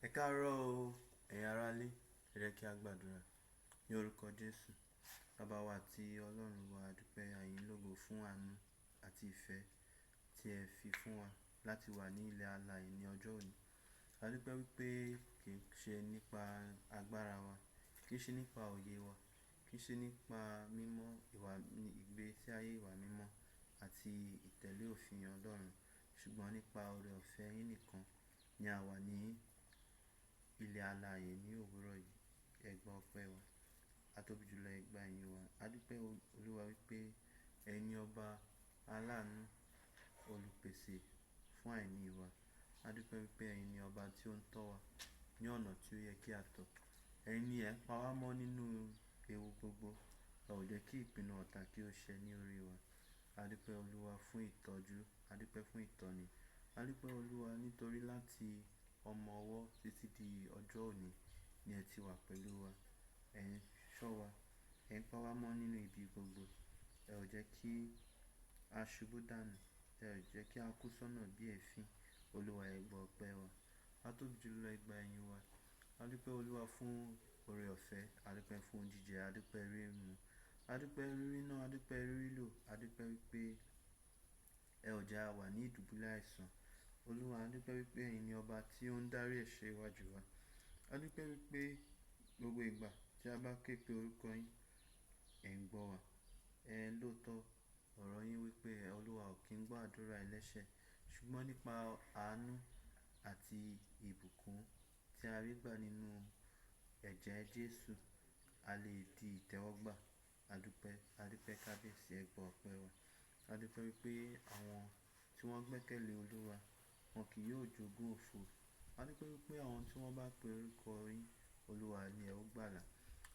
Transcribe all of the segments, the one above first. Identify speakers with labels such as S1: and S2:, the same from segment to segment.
S1: Ẹ káàárọ̀ o, ẹ̀yin aráalé, ẹ jẹ́ kí a gbàdúrà. Ní orúkọ Jésù, Baba wa àti Ọlọ́run wa, a dúpẹ́ a yín lógo fún àánú àti ìfẹ́ tí ẹ fi fún wa láti wà ní ilẹ̀ alààyè ní ọjọ́ òní. A dúpẹ́ wípé kì í ṣe nípa agbára wa, kì í ṣe nípa òye wa, kì í ṣe nípa mímọ́ ìgbésí ayé ìwà mímọ́ àti ìtẹ̀lé òfin Ọlọ́run, ṣùgbọ́n nípa oore ọ̀fẹ́ yín nìkan ni a wà ní ilẹ̀ alààyè ní òwúrọ̀ yìí. Ẹ gbọ́ ọpẹ́ wa, a tóbi jùlọ ẹ gbà ìyìn wa. A dúpẹ́ Olúwa wípé ẹ̀yin ni ọba aláàánú, olùpèsè fún àìní wa. A dúpẹ́ wípé ẹ̀yin ni ọba tí ó ń tọ́ wa ní ọ̀nà tí ó yẹ kí a tọ̀. Ẹ̀yin ni ẹ ń pa wá mọ́ nínú ewu gbogbo. Ẹ ò jẹ́ kí ìpinnu ọ̀tá kí ó ṣẹ ní orí wa. A dúpẹ́ Olúwa fún ìtọ́jú, a dúpẹ́ fún ìtọ́ni. A dúpẹ́ Olúwa nítorí láti ọmọ ọwọ́ títí di ọjọ́ òní ni ẹ ti wà pẹ̀lú wa. Ẹ ń ṣọ́ wa, ẹ ń pa wá mọ́ nínú ibi gbogbo. Ẹ ò jẹ́ kí a ṣubú dànù, ẹ ò jẹ́ kí a kú sọ́nà bí èéfín. Olúwa ẹ gbọ́ ọpẹ́ wa, a tóbi jùlọ ẹ gbà ìyìn wa. A dúpẹ́ Olúwa fún oore ọ̀fẹ́, a dúpẹ́ fún jíjẹ, a dúpẹ́ rírí mu, a dúpẹ́ rírí ná, a dúpẹ́ rírí lò, a dúpẹ́ wípé ẹ ò jẹ́ a wà ní ìdùbúlẹ̀ àìsàn. Olúwa a dúpẹ́ wípé ẹ̀yin ni ọba tí ó ń dárí ẹ̀ṣẹ̀ wa jì wá. A dúpẹ́ wípé gbogbo ìgbà tí a bá ké pe orúkọ yín, ẹ̀ ń gbọ́ wa. Ẹ lóòótọ́ ọ̀rọ̀ yín wípé Olúwa ò kí ń gbọ́ àdúrà ẹlẹ́ṣẹ̀, ṣùgbọ́n nípa àánú àti ìbùkún tí a rí gbà nínú ẹ̀jẹ̀ Jésù, a lè di ìtẹ́wọ́gbà. A dúpẹ́ kábíyèsí, ẹ gbọ́ ọpẹ́ wa. A dúpẹ́ wípé àwọn tí wọ́n gbẹ́kẹ̀lé Olúwa wọn kì yóò jogún òfo. A dúpẹ́ wípé àwọn tí wọ́n bá pe orúkọ yín, Olúwa ni ẹ ó gbàlà.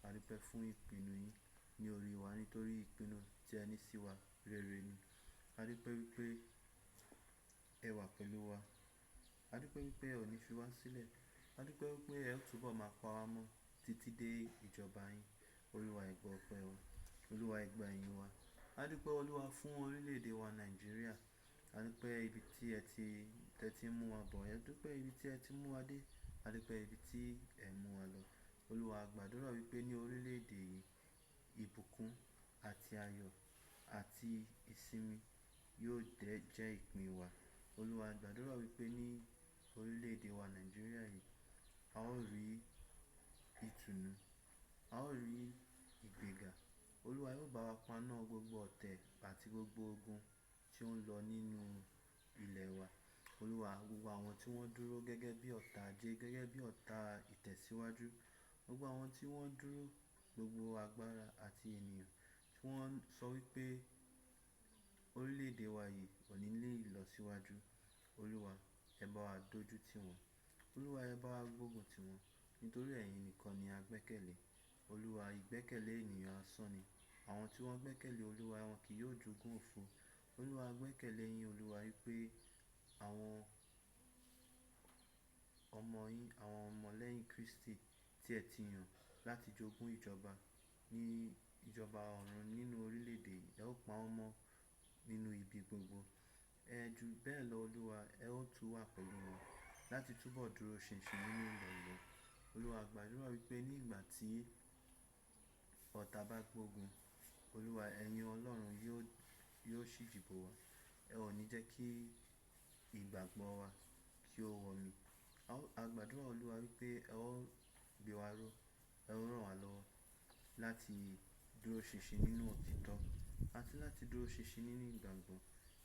S1: A dúpẹ́ fún ìpinnu yín ní orí wa nítorí ìpinnu tí ẹ ní sí wa rere ni. A dúpẹ́ wípé ẹ wà pẹ̀lú wa. A dúpẹ́ wípé ẹ ò ní fi wá sílẹ̀. A dúpẹ́ wípé ẹ ó túbọ̀ máa pa wá mọ́ títí dé ìjọba yín. Olúwa ẹ gbọ́ ọpẹ́ wa, Olúwa ẹ gbà ìyìn wa. A dúpẹ́ Olúwa fún orílẹ̀-èdè wa Nàìjíríà. A dúpẹ́ ibi tí ẹ ti mú wa bọ̀, ẹ dúpẹ́ ibi tí ẹ ti mú wa dé, a dúpẹ́ ibi tí ẹ mú wa lọ. Olúwa a gbàdúrà wípé ní orílẹ̀-èdè yìí, ìbùkún àti ayọ̀ àti ìsinmi yóò jẹ́ ìpín wa. Olúwa a gbàdúrà wípé ní orílẹ̀-èdè wa Nàìjíríà yìí, a ó rí ìtùnú, a ó rí ìgbéga. Olúwa yóò bá wa paná gbogbo ọ̀tẹ̀ àti gbogbo ogun tí ó ń lọ nínú ilẹ̀ wa. Olúwa, gbogbo àwọn tí wọ́n dúró gẹ́gẹ́ bí ọ̀tá ajé, gẹ́gẹ́ bí ọ̀tá ìtẹ̀síwájú, gbogbo àwọn tí wọ́n dúró, gbogbo agbára àti ènìyàn tí wọ́n sọ wípé orílẹ̀-èdè wa yìí kò ní lè lọ síwájú. Olúwa ẹ bá wa dójú tì wọ́n. Olúwa ẹ bá wa gbógun tì wọ́n nítorí ẹ̀yin nìkan ni a gbẹ́kẹ̀lé. Olúwa ìgbẹ́kẹ̀lé ènìyàn asán ni. Àwọn tí wọ́n gbẹ́kẹ̀lé Olúwa wọn kì yóò jogún òfo. Olúwa gbẹ́kẹ̀lé yín Olúwa wípé àwọn ọmọ yín, àwọn ọmọ lẹ́yìn Kristi tí ẹ ti yàn láti jogún ìjọba ní ìjọba ọ̀run nínú orílẹ̀-èdè yìí, ẹ ó pa wọ́n mọ́ nínú ibi gbogbo. Ẹ ju bẹ́ẹ̀ lọ Olúwa, ẹ ó tún wà pẹ̀lú wọn láti túbọ̀ dúró ṣinṣin nínú ìgbàgbọ́. Olúwa gbàdúrà wípé ní ìgbà tí ọ̀tá bá gbógun, Olúwa ẹ̀yin Ọlọ́run yóò ṣíji bò wá. Ẹ ò ní jẹ́ kí ìgbàgbọ́ wa kí ó wọmi. A gbàdúrà Olúwa wípé ẹ ó gbé wa ró, ẹ ó ràn wá lọ́wọ́ láti dúró ṣinṣin nínú òtítọ́ àti láti dúró ṣinṣin nínú ìgbàgbọ́.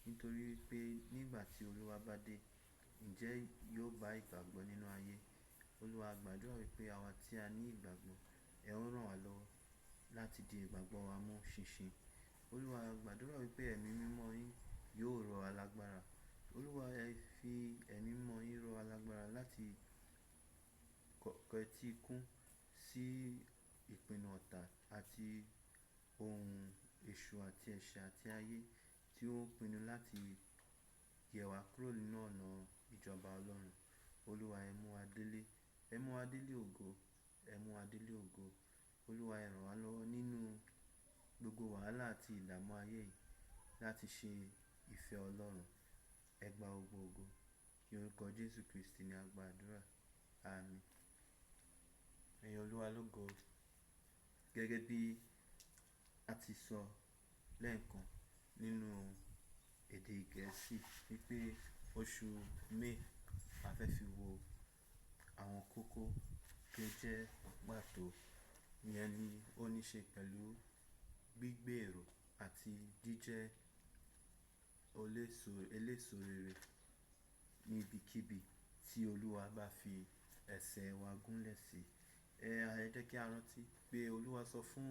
S1: Nítorí pé nígbà tí Olúwa bá dé, ǹjẹ́ yóò bá ìgbàgbọ́ nínú ayé. Olúwa gbàdúrà wípé àwa tí a ní ìgbàgbọ́, ẹ ó ràn wá lọ́wọ́ láti di ìgbàgbọ́ wa mú ṣinṣin. Olúwa gbàdúrà wípé ẹ̀mí mímọ́ yín yóò rọ̀ wá lágbára. Olúwa ẹ fi ẹ̀mí mímọ́ yín rọ̀ wá lágbára láti kọtí ikún sí ìpinnu ọ̀tá àti ohun èṣù àti ẹ̀ṣẹ̀ àti ayé tí ó ń pinnu láti yẹ̀ wá kúrò nínú ọ̀nà ìjọba Ọlọ́run. Olúwa ẹ mú wa délé, ẹ mú wa délé ògo, ẹ mú wa délé ògo. Olúwa ẹ ràn wá lọ́wọ́ nínú gbogbo wàhálà àti ìdààmú ayé yìí láti ṣe ìfẹ́ Ọlọ́run. Ẹ gba gbogbo ògo. Ní orúkọ Jésù Kristi ni a gba àdúrà. Àmín. Ẹ̀yin Olúwa lógo. Gẹ́gẹ́ bí a ti sọ lẹ́ẹ̀kan nínú èdè Gẹ̀ẹ́sì wípé oṣù May a fẹ́ fi wo àwọn kókó tó jẹ́ pàtó. Ìyẹn ni ó ní ṣe pẹ̀lú gbígbèrò àti jíjẹ́ eléso rere níbikíbi tí Olúwa bá fi ẹsẹ̀ wa gúnlẹ̀ sí. Ẹ jẹ́ kí a rántí pé Olúwa sọ fún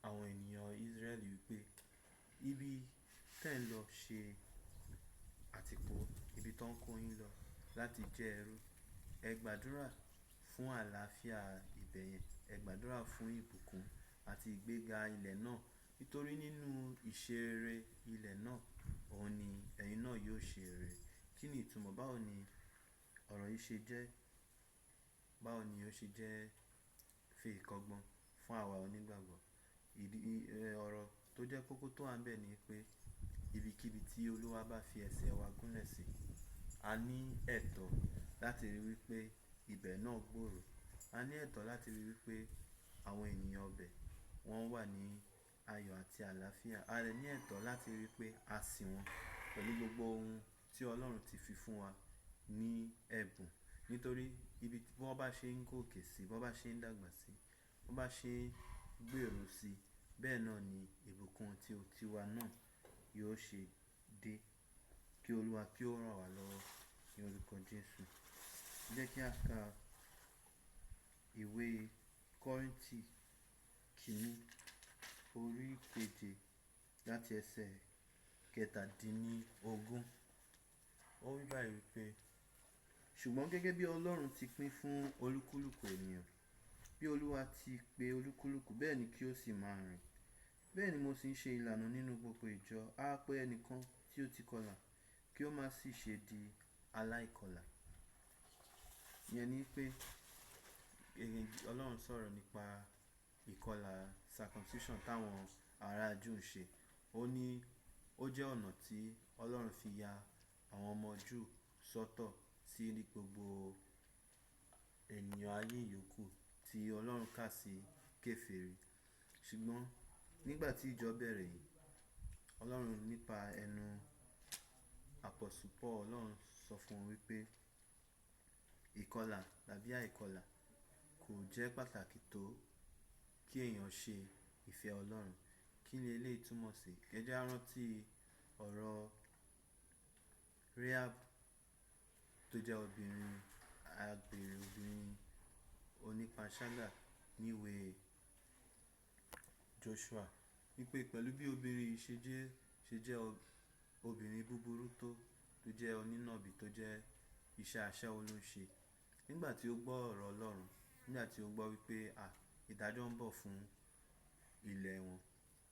S1: àwọn ènìyàn Ísírẹ́lì wípé ibi tẹ́ ń lọ ṣe àtìpó, ibi tó ń kó yín lọ láti jẹ́ ẹrú, ẹ gbàdúrà fún àlàáfíà ibẹ̀ yẹn, ẹ gbàdúrà fún ìbùkún àti ìgbéga ilẹ̀ náà, nítorí nínú ìṣerere ilẹ̀ náà òun ni ẹ̀yin náà yóò ṣe rere. Kí ni ìtumọ̀? Báwo ni ọ̀rọ̀ yìí ṣe jẹ́? Báwo ni ó ṣe jẹ́ fi ìkọ́gbọ́n fún àwa onígbàgbọ́? Ọ̀rọ̀ tó jẹ́ kókó tó wà níbẹ̀ ni pé ibikíbi tí Olúwa bá fi ẹsẹ̀ wa gúnlẹ̀ sí, a ní ẹ̀tọ́ láti rí wípé ibẹ̀ náà gbòòrò. A ní ẹ̀tọ́ láti rí wípé àwọn ènìyàn ọbẹ̀ wọ́n wà ní ayọ̀ àti àlàáfíà. A lè ní ẹ̀tọ́ láti rí wípé a sìn wọ́n pẹ̀lú gbogbo ohun tí Ọlọ́run ti fi fún wa ní ẹ̀bùn. Nítorí ibi tí wọ́n bá ṣe ń gòkè sí, wọ́n bá ṣe ń dàgbà sí, wọ́n bá ṣe ń gbèrò sí, bẹ́ẹ̀ náà ni ìbùkún tiwa náà yóò ṣe dé. Kí Olúwa kí ó ràn wá lọ́wọ́ ní orúkọ Jésù. Jẹ́ kí a ka ìwé Kọ́ríńtì kìíní orí keje láti ẹsẹ̀ kẹtàdínlógún. Ó wí báyìí wípé ṣùgbọ́n gẹ́gẹ́ bí Ọlọ́run ti pín fún olúkúlùkù ènìyàn, bí Olúwa ti pè olúkúlùkù, bẹ́ẹ̀ ni kí ó sì máa rìn. Bẹ́ẹ̀ ni mo sì ń ṣe ìlànà nínú gbogbo ìjọ. A pè ẹnìkan tí ó ti kọlà kí ó má sì ṣe di aláìkọlà. Ìyẹn ni pé Ọlọ́run sọ̀rọ̀ nípa ìkọlà circumcision táwọn ará Júù ń ṣe. Ó ní ó jẹ́ ọ̀nà tí Ọlọ́run fi ya àwọn ọmọ Júù sọ́tọ̀ sí gbogbo ènìyàn ayé yòókù tí Ọlọ́run kà sí kèfèrí. Ṣùgbọ́n nígbà tí ìjọ bẹ̀rẹ̀ yìí, Ọlọ́run nípa ẹnu Apostle Paul, Ọlọ́run sọ fún wọn wípé ìkọlà tàbí àìkọlà kò jẹ́ pàtàkì tó kí èèyàn ṣe ìfẹ́ Ọlọ́run. Kí ni eléyìí túmọ̀ sí? Ẹ jẹ́ á rántí ọ̀rọ̀ Rahab tó jẹ́ obìnrin agbèrè, obìnrin onípanṣágà níwèé Joshua. Wípé pẹ̀lú bí obìnrin yìí ṣe jẹ́ obìnrin búburú tó jẹ́ onínàbì, tó jẹ́ iṣẹ́ aṣẹ́wó ló ń ṣe. Nígbà tí ó gbọ́ ọ̀rọ̀ Ọlọ́run, nígbà tí ó gbọ́ wípé ìdájọ́ ń bọ̀ fún ilẹ̀ wọn,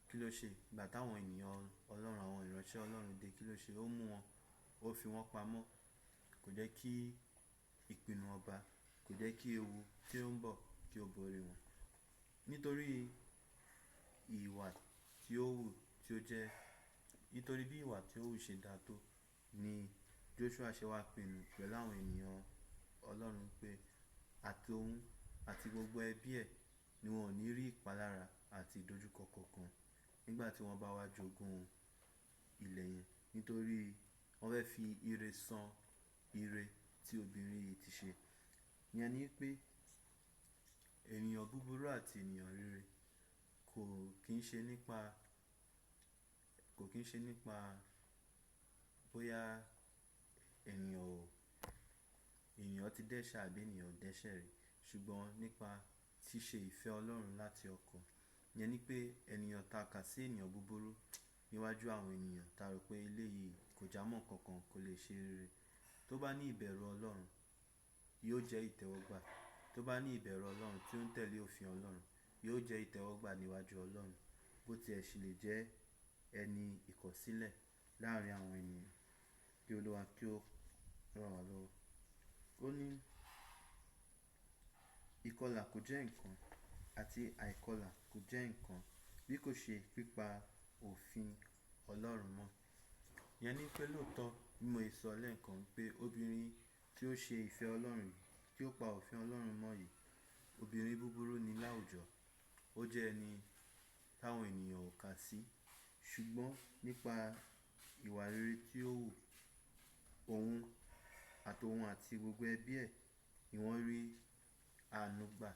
S1: kí ló ṣe? Ìgbà táwọn ènìyàn Ọlọ́run, àwọn ìránṣẹ́ Ọlọ́run dé, kí ló ṣe? Ó mú wọn, ó fi wọ́n pamọ́. Kò jẹ́ kí ìpinnu ọba, kò jẹ́ kí ewu tí ó ń bọ̀ kí ó borí wọn. Nítorí ìwà tí ó wù tí ó jẹ́, nítorí bí ìwà tí ó wù ṣe dá tó ni Joshua ṣe wá pinnu pẹ̀lú àwọn ènìyàn Ọlọ́run pé àti òun àti gbogbo ẹbí ẹ̀ ni wọn ò ní rí ìpalára àti ìdojúkọ kankan nígbà tí wọ́n bá wá jogún ilẹ̀ yẹn. Nítorí wọ́n fẹ́ fi ire san ire tí obìnrin yìí ti ṣe. Ìyẹn ni pé ènìyàn búburú àti ènìyàn rere kò kí ń ṣe nípa bóyá ènìyàn ti dẹ́ṣẹ̀ àbí ènìyàn ò dẹ́ṣẹ̀ rí, ṣùgbọ́n nípa ṣíṣe ìfẹ́ Ọlọ́run láti ọkàn. Ìyẹn ni pé ènìyàn ta kà sí ènìyàn búburú níwájú àwọn ènìyàn, ta rò pé eléyìí kò jámọ́ kankan, kò lè ṣe rere. Tó bá ní ìbẹ̀rù Ọlọ́run, yóò jẹ́ ìtẹ́wọ́gbà. Tó bá ní ìbẹ̀rù Ọlọ́run tí ó ń tẹ̀lé òfin Ọlọ́run, yóò jẹ́ ìtẹ́wọ́gbà níwájú Ọlọ́run. Bó ti ẹ̀ sì lè jẹ́ ẹni ìkọ̀sílẹ̀ láàrin àwọn ènìyàn. Kí Olúwa kí ó ràn wá lọ́wọ́. Ó ní ìkọlà kò jẹ́ nǹkan àti àìkọlà kò jẹ́ nǹkan bí kò ṣe pípa òfin Ọlọ́run mọ́. Ìyẹn ni pé lóòótọ́ bí mo sọ lẹ́ẹ̀kan pé obìnrin tí ó ṣe ìfẹ́ Ọlọ́run yìí, tí ó pa òfin Ọlọ́run mọ́ yìí, obìnrin búburú ni láwùjọ. Ó jẹ́ ẹni táwọn ènìyàn ò kà sí, ṣùgbọ́n nípa ìwà rere tí ó wù, òun àti gbogbo ẹbí ẹ̀ ni wọ́n rí àánú gbà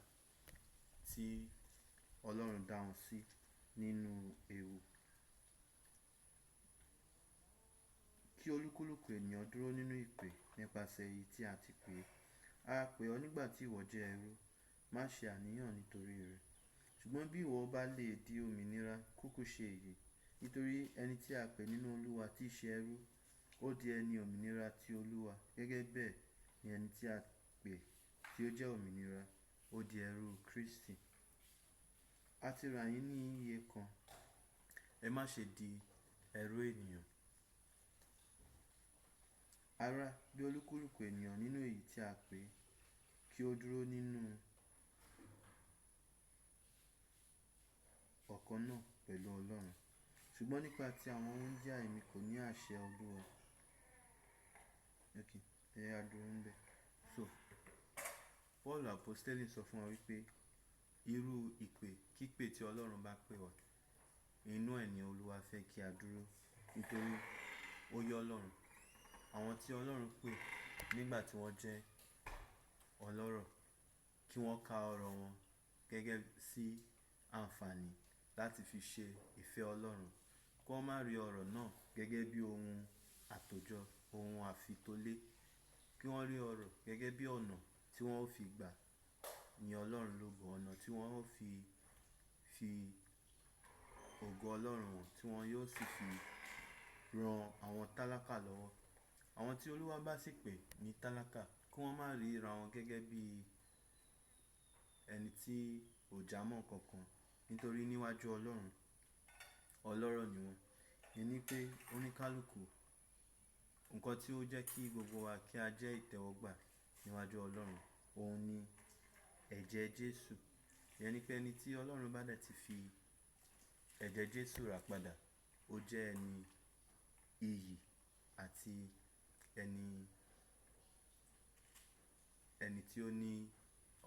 S1: tí Ọlọ́run dá wọn sí nínú ewu. Kí olúkúlùkù ènìyàn dúró nínú ìpè nípasẹ̀ èyí tí a ti pè é. A pè ọ́ nígbà tí ìwọ jẹ́ ẹrú, má ṣe àníyàn nítorí rẹ̀. Ṣùgbọ́n bí ìwọ bá lè di òmìnira, kúkú ṣe èyí. Nítorí ẹni tí a pè nínú Olúwa tí í ṣe ẹrú, ó di ẹni òmìnira ti Olúwa. Gẹ́gẹ́ bẹ́ẹ̀ ni ẹni tí a pè tí ó jẹ́ òmìnira, ó di ẹrú Kristi. A ti rà yín ní iye kan, ẹ má ṣe di ẹrú ènìyàn. Ará, bí olúkúlùkù ènìyàn nínú èyí tí a pè kí ó dúró nínú ọ̀kan náà pẹ̀lú Ọlọ́run. Ṣùgbọ́n nípa ti àwọn wúńdíá, èmi kò ní àṣẹ Olúwa. Dúró níbẹ̀. So, Paul Aposteli sọ fún wa wípé irú ìpè kípè tí Ọlọ́run bá pè wá, inú ẹ̀ ni Olúwa fẹ́ kí a dúró, nítorí ó yọ Ọlọ́run. Àwọn tí Ọlọ́run pè nígbà tí wọ́n jẹ́ ọlọ́rọ̀, kí wọ́n ka ọrọ̀ wọn gẹ́gẹ́ sí àǹfààní láti fi ṣe ìfẹ́ Ọlọ́run. Kí wọ́n má rí ọrọ̀ náà gẹ́gẹ́ bí ohun àtòjọ, ohun àfitolé. Kí wọ́n rí ọrọ̀ gẹ́gẹ́ bí ọ̀nà tí wọ́n ó fi gbà yin Ọlọ́run lógo, ọ̀nà tí wọ́n ó fi ògo Ọlọ́run hàn, tí wọ́n yóò sì fi ran àwọn tálákà lọ́wọ́. Àwọn tí Olúwa bá sì pè ní tálákà, kí wọ́n má ríra wọn gẹ́gẹ́ bí ẹni tí ò jámọ́ kankan, nítorí níwájú Ọlọ́run, ọlọ́rọ̀ ni wọ́n. Ìní pé oníkálùkù, nǹkan tí ó jẹ́ kí gbogbo wa kí a jẹ́ ìtẹ́wọ́gbà níwájú Ọlọ́run, òun ni ẹ̀jẹ̀ Jésù. Ìyẹn ni pé ẹni tí Ọlọ́run bá dẹ̀ ti fi ẹ̀jẹ̀ Jésù rà padà, ó jẹ́ ẹni iyì àti ẹni tí ó ní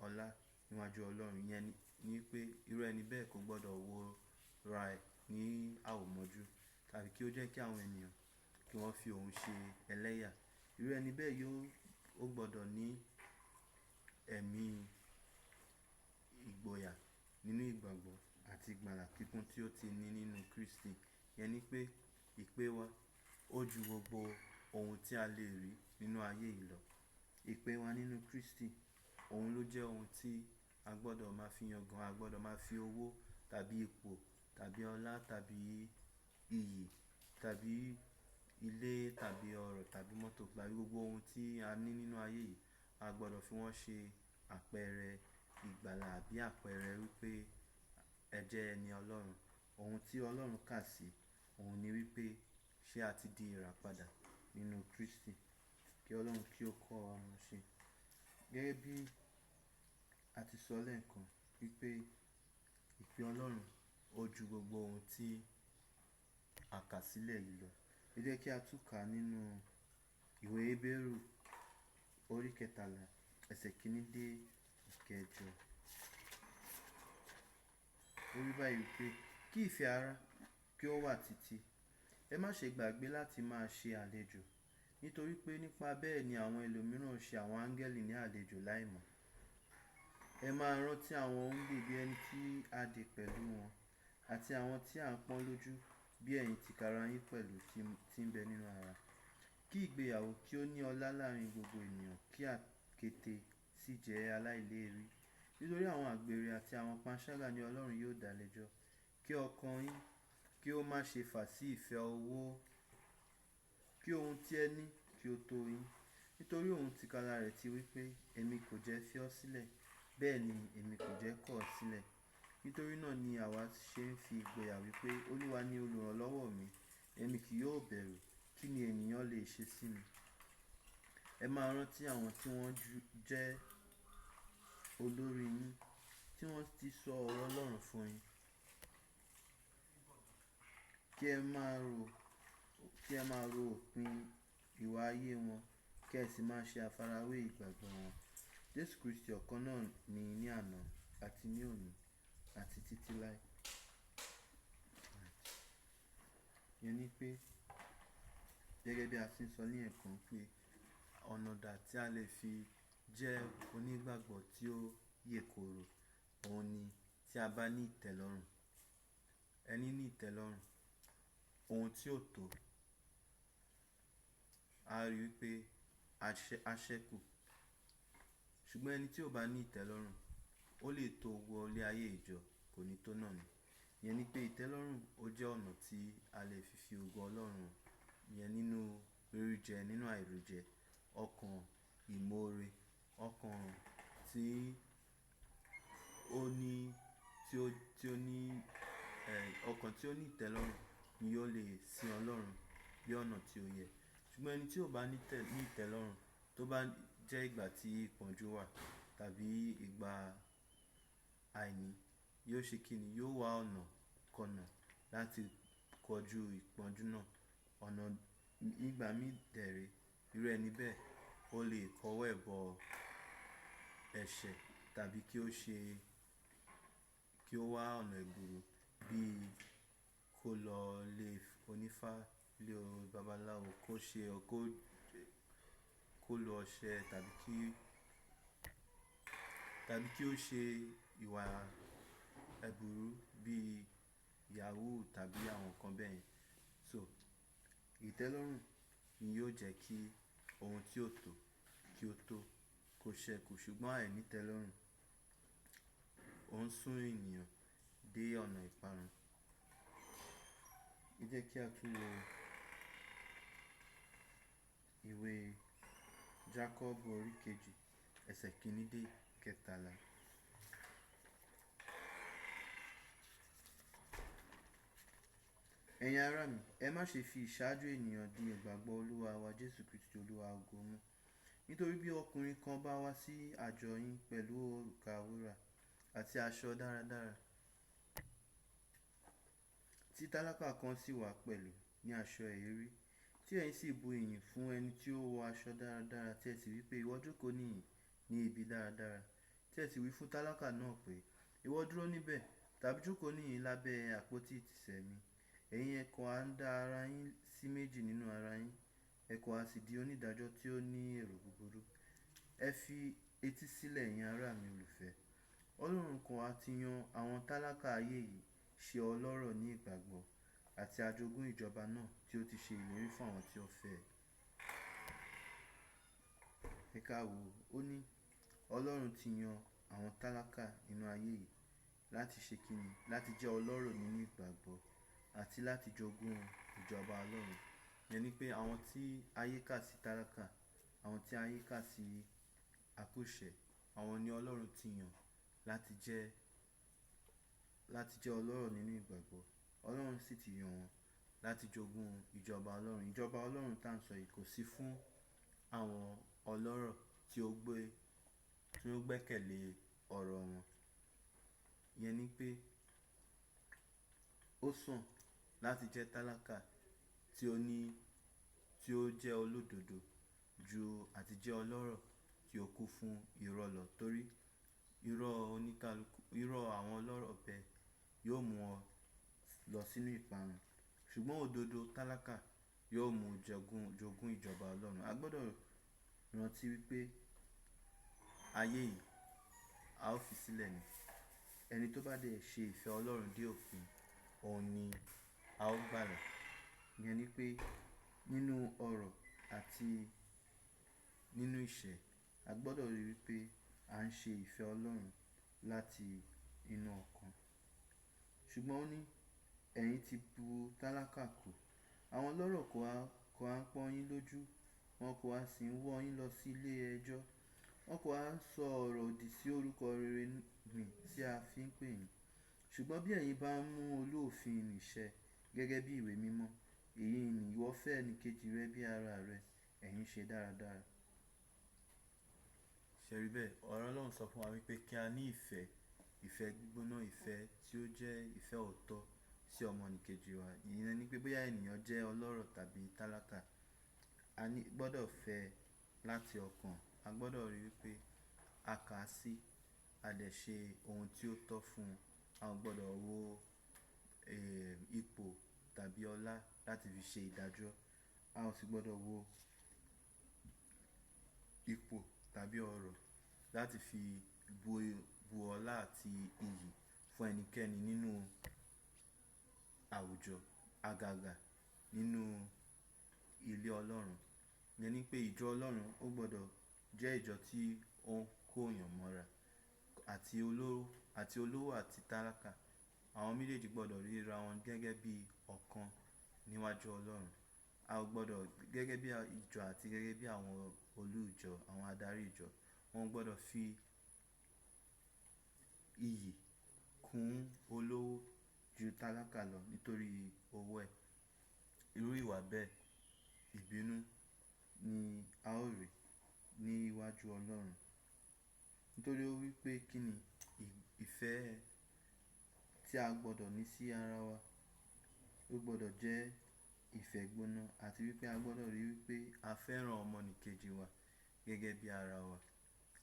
S1: ọlá níwájú Ọlọ́run. Ìyẹn ni pé irú ẹni bẹ́ẹ̀ kò gbọ́dọ̀ wo ra ẹ̀ ní àwòmọ́jú, tàbí kí ó jẹ́ kí àwọn ènìyàn kí wọ́n fi òun ṣe ẹlẹ́yà. Irú ẹni bẹ́ẹ̀ ó gbọ́dọ̀ ní ẹ̀mí ìgboyà nínú ìgbàgbọ́ àti ìgbàlà kíkún tí ó ti ní nínú Kristi. Ìyẹn ni pé ìpè wa ó ju gbogbo ohun tí a lè rí nínú ayé yìí lọ. Ìpè wa nínú Kristi, òun ló jẹ́ ohun tí a gbọ́dọ̀ máa fi yangàn. A gbọ́dọ̀ máa fi owó tàbí ipò tàbí ọlá tàbí iyì tàbí ilé tàbí ọrọ̀ tàbí mọ́tò tàbí gbogbo ohun tí a ní nínú ayé yìí, a gbọ́dọ̀ fi wọ́n ṣe àpẹẹrẹ ìgbàlà àbí àpẹẹrẹ wípé ẹ jẹ́ ẹni Ọlọ́run. Ohun tí Ọlọ́run kà sí, òun ni wípé ṣé a ti di ìràpadà nínú Kristi. Kí Ọlọ́run kí ó kọ́ wa mọ̀ ṣe. Gẹ́gẹ́ bí a ti sọ lẹ́ẹ̀kan wípé ìpè Ọlọ́run ó ju gbogbo ohun tí a kà sílẹ̀ yìí lọ. Ẹ jẹ́ kí a tún kà nínú ìwé Hébérù orí 13 ẹsẹ̀ 1 dé 8. Ó wí báyìí wípé kí ìfẹ́ ara kí ó wà títí. Ẹ má ṣe gbàgbé láti máa ṣe àlejò, nítorí pé nípa bẹ́ẹ̀ ni àwọn ẹlòmíràn ṣe àwọn áńgẹ́lì ní àlejò láìmọ̀. Ẹ máa rántí àwọn òǹdè bí ẹni tí a dè pẹ̀lú wọn, àti àwọn tí à ń pọ́n lójú bí ẹ̀yin tìkára yín pẹ̀lú tí ń bẹ nínú ara. Kí ìgbéyàwó kí ó ní ọlá láàrin gbogbo ènìyàn, kí àkéte sì jẹ́ aláìléèrí. Nítorí àwọn àgbèrè àti àwọn panṣágà ni Ọlọ́run yóò dá lẹ́jọ́. Kí ọkàn yín kí ó má ṣe fà sí ìfẹ́ owó, kí ohun tí ẹ ní kí ó tó yín. Nítorí òun tìkára rẹ̀ ti wí pé, èmi kò jẹ́ fi ọ́ sílẹ̀, bẹ́ẹ̀ ni èmi kò jẹ́ kọ̀ ọ́ sílẹ̀. Nítorí náà ni àwa ṣe ń fi ìgboyà wípé Olúwa ni olùrànlọ́wọ́ mi, èmi kì yóò bẹ̀rù. Kí ni ènìyàn lè ṣe sí mi? Ẹ máa rántí àwọn tí wọ́n jẹ́ olórí yín, tí wọ́n ti sọ ọ̀rọ̀ Ọlọ́run fún yín. Kí ẹ máa ro òpin ìwà ayé wọn, kí kí ẹ sì máa ṣe àfarawé ìgbàgbọ́ wọn. Jésù Kristi ọ̀kan náà ni ní àná àti ní òní àti títí láé. Ìyẹn ni pé gẹ́gẹ́ bí a ti ń sọ ní ẹ̀kan pé ọ̀nà dà tí a lè fi jẹ́ onígbàgbọ́ tí ó yè kooro, òun ni tí a bá ní ìtẹ́lọ́rùn. Ẹni ní ìtẹ́lọ́rùn, ohun tí ó tó a rí wípé a ṣẹ́kù. Ṣùgbọ́n ẹni tí ò bá ní ìtẹ́lọ́rùn, ó lè tó wọ ilé ayé ìjọ, kò ní tó náà ni. Ìyẹn ni pé ìtẹ́lọ́rùn ó jẹ́ ọ̀nà tí a lè fi ògo Ọlọ́run, ìyẹn nínú rírí jẹ, nínú àìrí jẹ, ọkàn ìmoore, ọkàn tí ó ní ọkàn tí ó ní ìtẹ́lọ́rùn ni yóò lè sin Ọlọ́run bí ọ̀nà tí ó yẹ. Ṣùgbọ́n ẹni tí ò bá ní ìtẹ́lọ́rùn, tó bá jẹ́ ìgbà tí ìpọ́njú wà tàbí ìgbà àìní, yóò ṣe kíni? Yóò wá ọ̀nà kọ̀nà láti kọjú ìpọ́njú náà. Ọ̀nà ìgbà mí dẹ̀ré, irú ẹni bẹ́ẹ̀ ó lè kọwọ́ ẹ̀ bọ ẹ̀ṣẹ̀ tàbí kí ó wá ọ̀nà ẹ̀bùrú bí kó lọ lé onífá, lé babaláwo, kó lo ọṣẹ tàbí kí ó ṣe ìwà ẹ̀bùrú bí yahoo tàbí àwọn nǹkan bẹ́ẹ̀. So ìtẹ́lọ́rùn ni yóò jẹ́ kí ohun tí ó tó kí ó tó kó ṣẹ́kù. Ṣùgbọ́n àìní ìtẹ́lọ́rùn ó ń sún ènìyàn dé ọ̀nà ìparun. Ẹ jẹ́ kí a tún wo ìwé Jákọ́bù orí kejì ẹsẹ̀ kìíní dé kẹtàlá. Ẹ̀yin ará mi, ẹ má ṣe fi ìṣáájú ènìyàn di ìgbàgbọ́ Olúwa wa Jésù Kristi Olúwa ògo mú. Nítorí bí ọkùnrin kan bá wá sí àjọ yín pẹ̀lú òrùka wúrà àti aṣọ dáradára, tí tálákà kan sì wá pẹ̀lú ní aṣọ èérí, tí ẹ̀yin sì bu ìyìn fún ẹni tí ó wọ aṣọ dáradára, tí ẹ sì wí pé ìwọ jókòó níhìn ní ibi dáradára, tí ẹ sì wí fún tálákà náà pé ìwọ dúró níbẹ̀ tàbí jókòó níhìn lábẹ́ àpótí ìtìsẹ̀ mi, ẹ̀yin ẹ kọ̀ ha ń dá ara yín sí méjì nínú ara yín, ẹ kọ̀ ha sì di onídàájọ́ tí ó ní èrò búburú. Ẹ fi etí sílẹ̀ ẹ̀yin ará mi olùfẹ́. Ọlọ́run kò ha ti yan àwọn tálákà ayé yìí ṣe ọlọ́rọ̀ ní ìgbàgbọ́ àti ajogún ìjọba náà tí ó ti ṣe ìlérí fún àwọn tí ó fẹ́ ẹ. Ẹ ká wo, ó ní Ọlọ́run ti yan àwọn tálákà nínú ayé yìí láti ṣe kíni? Láti jẹ́ ọlọ́rọ̀ nínú ìgbàgbọ́ àti láti jogún ìjọba Ọlọ́run. Ìyẹn ni pé àwọn tí ayé kà sí tálákà, àwọn tí ayé kà sí akúṣẹ̀, àwọn ni Ọlọ́run ti yàn láti jẹ́ ọlọ́rọ̀ nínú ìgbàgbọ́. Ọlọ́run sì ti yàn wọ́n láti jogún ìjọba Ọlọ́run. Ìjọba Ọlọ́run tá ń sọ yìí kò sí fún àwọn ọlọ́rọ̀ tí ó gbẹ́kẹ̀lé ọ̀rọ̀ wọn. Ìyẹn ni pé ó sàn láti jẹ́ tálákà tí ó jẹ́ olódodo ju àti jẹ́ ọlọ́rọ̀ tí ó kú fún irọ́ lọ. Torí irọ́ àwọn ọlọ́rọ̀ bẹ́ẹ̀ yóò mú wọn lọ sínú ìparun. Ṣùgbọ́n òdodo tálákà yóò mú jogún ìjọba Ọlọ́run. A gbọ́dọ̀ rántí wípé ayé yìí a ó fi sílẹ̀ ni. Ẹni tó bá dẹ̀ ṣe ìfẹ́ Ọlọ́run dé òpin, òun ni a ó gbàlà. Ìyẹn ni pé nínú ọrọ̀ àti nínú ìṣẹ́, a gbọ́dọ̀ rí wípé à ń ṣe ìfẹ́ Ọlọ́run láti inú ọkàn. Ṣùgbọ́n ó ní ẹ̀yin ti bu tálákà kù. Àwọn ọlọ́rọ̀ kò ha ń pọ́n yín lójú, wọn kò ha sì ń wọ́ yín lọ sí ilé ẹjọ́. Wọn kò ha ń sọ ọ̀rọ̀ òdì sí orúkọ rere mi tí a fi ń pè yín. Ṣùgbọ́n bí ẹ̀yin bá ń mú olófin nì ṣẹ gẹ́gẹ́ bí ìwé mímọ́, èyí ni ìwọ fẹ́ ẹnìkejì rẹ bí ara rẹ, ẹ̀yin ṣe dáradára. Ṣé rí bẹ́ẹ̀? Ọ̀rọ̀ Ọlọ́run sọ fún wa wípé kí a ní ìfẹ́ gbígbóná, ìfẹ́ tí ó jẹ́ ìfẹ́ òótọ́ sí ọmọnìkejì wa. Ìyẹn ni pé bóyá ènìyàn jẹ́ ọlọ́rọ̀ tàbí tálákà, a gbọ́dọ̀ fẹ́ láti ọkàn. A gbọ́dọ̀ rí wípé a kà á sí, a dẹ̀ ṣe ohun tí ó tọ́ fún un. A ò gbọ́dọ̀ wo ipò tàbí ọlá láti fi ṣe ìdájọ́. A ò sì gbọ́dọ̀ wo ipò tàbí ọrọ̀ láti fi bu ọlá àti iyì fún ẹnikẹ́ni nínú àwùjọ, àgàgà nínú ilé Ọlọ́run. Ìyẹn ni pé ìjọ Ọlọ́run ó gbọ́dọ̀ jẹ́ ìjọ tí ó ń kó èèyàn mọ́ra, àti olówó àti tálákà. Àwọn méjèèjì gbọ́dọ̀ ríra wọn gẹ́gẹ́ bí ọ̀kan níwájú Ọlọ́run. A ò gbọ́dọ̀ gẹ́gẹ́ bí ìjọ àti gẹ́gẹ́ bí àwọn olú ìjọ, àwọn adarí ìjọ, wọ́n gbọ́dọ̀ fi iyì kún olówó ju tálákà lọ nítorí owó ẹ̀. Irú ìwà bẹ́ẹ̀, ìbínú ni a ó rí ní iwájú Ọlọ́run. Nítorí ó wí pé kí ni ìfẹ́ tí a gbọ́dọ̀ ní sí ara wa, ó gbọ́dọ̀ jẹ́ ìfẹ́ gbóná, àti wípé a gbọ́dọ̀ rí wípé a fẹ́ràn ọmọnìkejì wa gẹ́gẹ́ bí ara wa.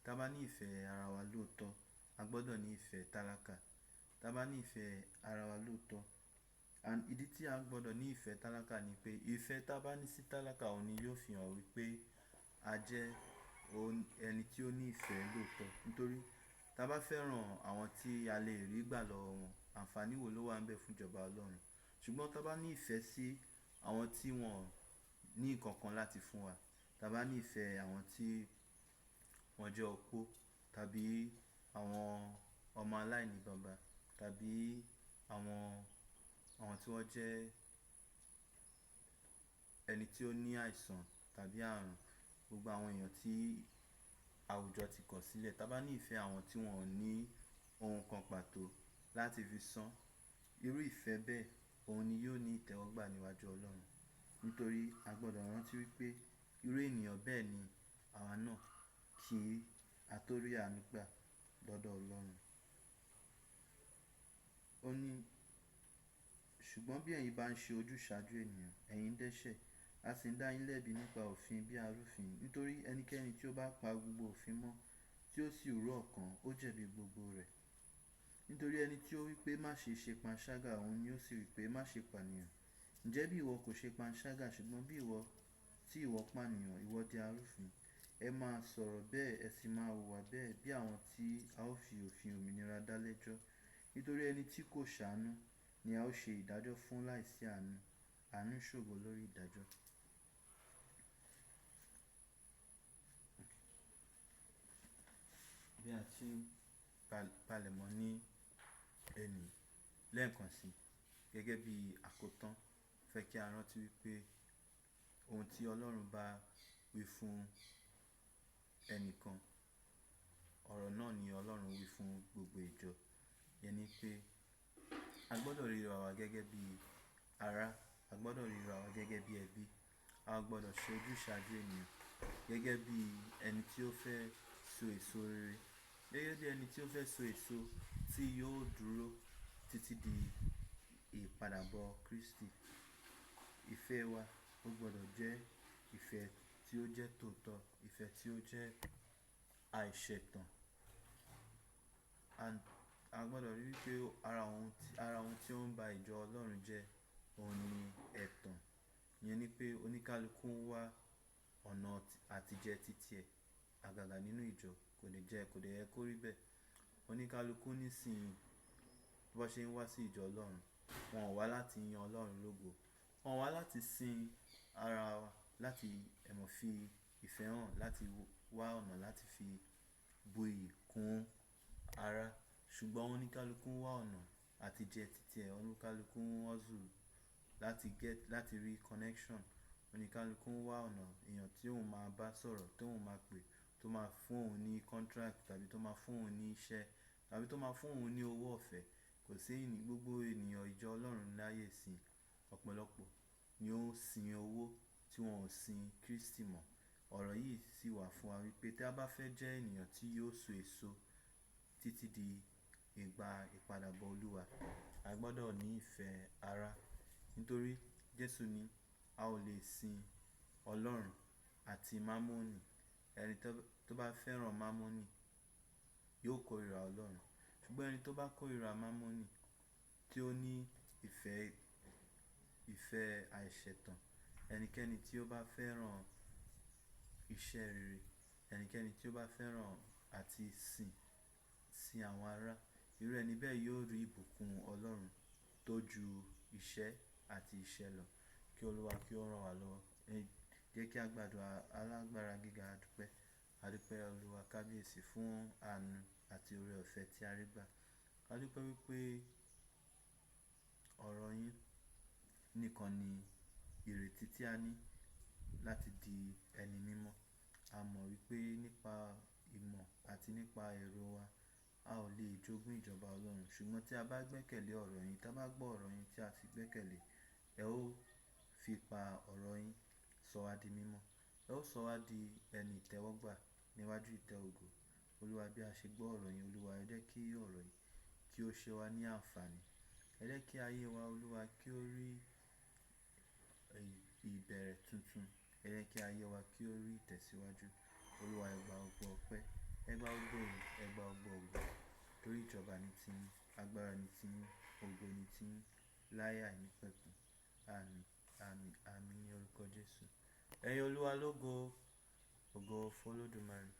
S1: Tá bá ní ìfẹ́ ara wa lóòótọ́, a gbọ́dọ̀ ní ìfẹ́ tálákà. Tá bá ní ìfẹ́ ara wa lóòótọ́, ìdí tí a gbọ́dọ̀ ní ìfẹ́ tálákà ni pé ìfẹ́ tá bá ní sí tálákà òun ni yóò fi hàn wípé a jẹ́ ẹni tí ó ní ìfẹ́ lóòótọ́. Nítorí tá bá fẹ́ràn àwọn tí a lè rí gbà lọ́wọ́ wọn, àǹfààní wo ló wà níbẹ̀ fún ìjọba Ọlọ́run? Ṣùgbọ́n tá bá ní ìfẹ́ sí àwọn tí wọ́n ní nǹkan kan láti fún wa, tá bá ní ìfẹ́ àwọn tí wọ́n jẹ́ opó, tàbí àwọn ọmọ aláìní baba, tàbí àwọn tí wọ́n jẹ́ ẹni tí ó ní àìsàn tàbí àrùn, gbogbo àwọn èèyàn tí àwùjọ ti kọ̀ sílẹ̀. Tá bá ní ìfẹ́ àwọn tí wọ́n ò ní ohun kan pàtó láti fi san, irú ìfẹ́ bẹ́ẹ̀ òun ni yóò ní ìtẹ́wọ́gbà níwájú Ọlọ́run. Nítorí a gbọ́dọ̀ rántí wípé irú ènìyàn bẹ́ẹ̀ ni àwa náà, kí a tó rí àánú gbà lọ́dọ̀ Ọlọ́run. Ó ní, ṣùgbọ́n bí ẹ̀yin bá ń ṣe ojúsàájú ènìyàn, ẹ̀yin dẹ́ṣẹ̀, a sì ń dá yín lẹ́bi nípa òfin bí arúfin. Nítorí ẹnikẹ́ni tí ó bá pa gbogbo òfin mọ́, tí ó sì rú ọ̀kan, ó jẹ̀bi gbogbo rẹ̀. Nítorí ẹni tí ó wí pé má ṣe ṣe panṣágà, òun ni ó sì wí pé má ṣe pànìyàn. Ǹjẹ́ bí ìwọ kò ṣe panṣágà, ṣùgbọ́n bí ìwọ pànìyàn, ìwọ di arúfin. Ẹ máa sọ̀rọ̀ bẹ́ẹ̀, ẹ sì máa hùwà bẹ́ẹ̀ bí àwọn tí a ó fi òfin òmìnira dá lẹ́jọ́. Nítorí ẹni tí kò ṣàánú ni a ó ṣe ìdájọ́ fún láìsí àánú. Àánú ṣògo lórí ìdájọ́. Bí a ti palẹ̀mọ́ ní ẹni lẹ́ẹ̀kan sí, gẹ́gẹ́ bí àkótán, fẹ́ kí a rántí wípé ohun tí Ọlọ́run bá wí fún ẹnìkan, ọ̀rọ̀ náà ni Ọlọ́run wí fún gbogbo ìjọ. Ìyẹn ni pé a gbọ́dọ̀ ríra wa gẹ́gẹ́ bí ará, a gbọ́dọ̀ ríra wa gẹ́gẹ́ bí ẹbí. A gbọ́dọ̀ ṣe ojúsàájú ènìyàn gẹ́gẹ́ bí ẹni tí ó fẹ́ so èso rere, gẹ́gẹ́ bí ẹni tí ó fẹ́ so èso tí yóò dúró títí di ìpadàbọ̀ Kristi. Ìfẹ́ wa ó gbọ́dọ̀ jẹ́ ìfẹ́ tí ó jẹ́ tòótọ́, ìfẹ́ tí ó jẹ́ àìṣẹ̀tàn. A gbọ́dọ̀ rí wípé ara ohun tí ó ń ba ìjọ Ọlọ́run jẹ́ òun ni ẹ̀tàn. Ìyẹn ni pé oníkálukú ń wá ọ̀nà àtijẹ títí ẹ̀, àgàgà nínú ìjọ, kò dẹ̀ yẹ kó rí bẹ́ẹ̀. Oníkálukú nísìnyí bó ṣe ń wá sí ìjọ Ọlọ́run, wọn ò wá láti yin Ọlọ́run lógo. Wọn wá láti sin ara wa, láti fi ìfẹ́ hàn, láti wá ọ̀nà láti fi bu iyì kún ara. Ṣùgbọ́n oníkálukú ń wá ọ̀nà àtijẹ títí ẹ̀, oníkálukú ń hustle láti rí connection. Oníkálukú ń wá ọ̀nà èèyàn tí òun máa bá sọ̀rọ̀, tí òun máa pè, tó máa fún òun ní contract, tàbí tó máa fún òun ní iṣẹ́, tàbí tó máa fún òun ní owó ọ̀fẹ́. Kò sí gbogbo ènìyàn ìjọ Ọlọ́run láyé ìsìn, ọ̀pọ̀lọpọ̀ ni ó ń sin owó tí wọn ò sin Kristi mọ́. Ọ̀rọ̀ yìí sì wà fún wa wípé tí a bá fẹ́ jẹ́ ènìyàn tí yóò so èso títí di ìgbà ìpadàbọ̀ Olúwa, a gbọ́dọ̀ ní ìfẹ́ ara. Nítorí Jésù ní a ò lè sin Ọlọ́run àti mámọ́nì. ẹni tó bá fẹ́ràn mámọ́nì yóò kórìíra Ọlọ́run, ṣùgbọ́n ẹni tó bá kórìíra mámọ́nì tí ó ní ìfẹ́ àìṣẹ̀tàn, ẹnikẹ́ni tí ó bá fẹ́ràn iṣẹ́ rere, ẹnikẹ́ni tí ó bá fẹ́ràn àti sin àwọn ará, irú ẹni bẹ́ẹ̀ yóò rí ìbùkún Ọlọ́run tó ju iṣẹ́ àti iṣẹ́ lọ. Kí Olúwa kí ó ràn wá lọ́wọ́. Jẹ́ kí a gbàdúrà. Alágbára gíga, a dúpẹ́ Olúwa kábíyèsí fún àánú àti oore ọ̀fẹ́ tí a rí gbà. A dúpẹ́ wípé ọ̀rọ̀ yín nìkan ni ìrètí tí a ní láti di ẹni mímọ́. A mọ̀ wípé nípa ìmọ̀ àti nípa èrò wa a ò lè jogún ìjọba Ọlọ́run, ṣùgbọ́n tí a bá gbẹ́kẹ̀lé ọ̀rọ̀ yín, tí a bá gbọ́ ọ̀rọ̀ yín tí a sì gbẹ́kẹ̀lé, ẹ ó fi pa ọ̀rọ̀ yín sọ wá di mímọ́. Ẹ ó sọ wá di ẹni ìtẹ́wọ́gbà níwájú ìtẹ́ ògo. Olúwa, bí a ṣe gbọ́ ọ̀rọ̀ yín, Olúwa, ẹ jẹ́ kí ọ̀rọ̀ yìí kí ó ṣe wá ní àǹfààní. Ẹ jẹ́ kí ayé wa, Olúwa, kí ó rí ìbẹ̀rẹ̀ tuntun. Ẹ jẹ́ kí ayé wa kí ó rí ìtẹ̀síwájú. Olúwa, ẹ gba gbogbo ọpẹ́, ẹ gba gbogbo ìyìn, ẹ gba gbogbo ògo. Torí ìjọba ni tiyín, agbára ni tiyín, ògo ni tiyín, láé àìnípẹ̀kun. Àmín, àmín, àmín ní orúkọ Jésù. Ẹyin Olúwa lógo, ògo fún Olódùmarè.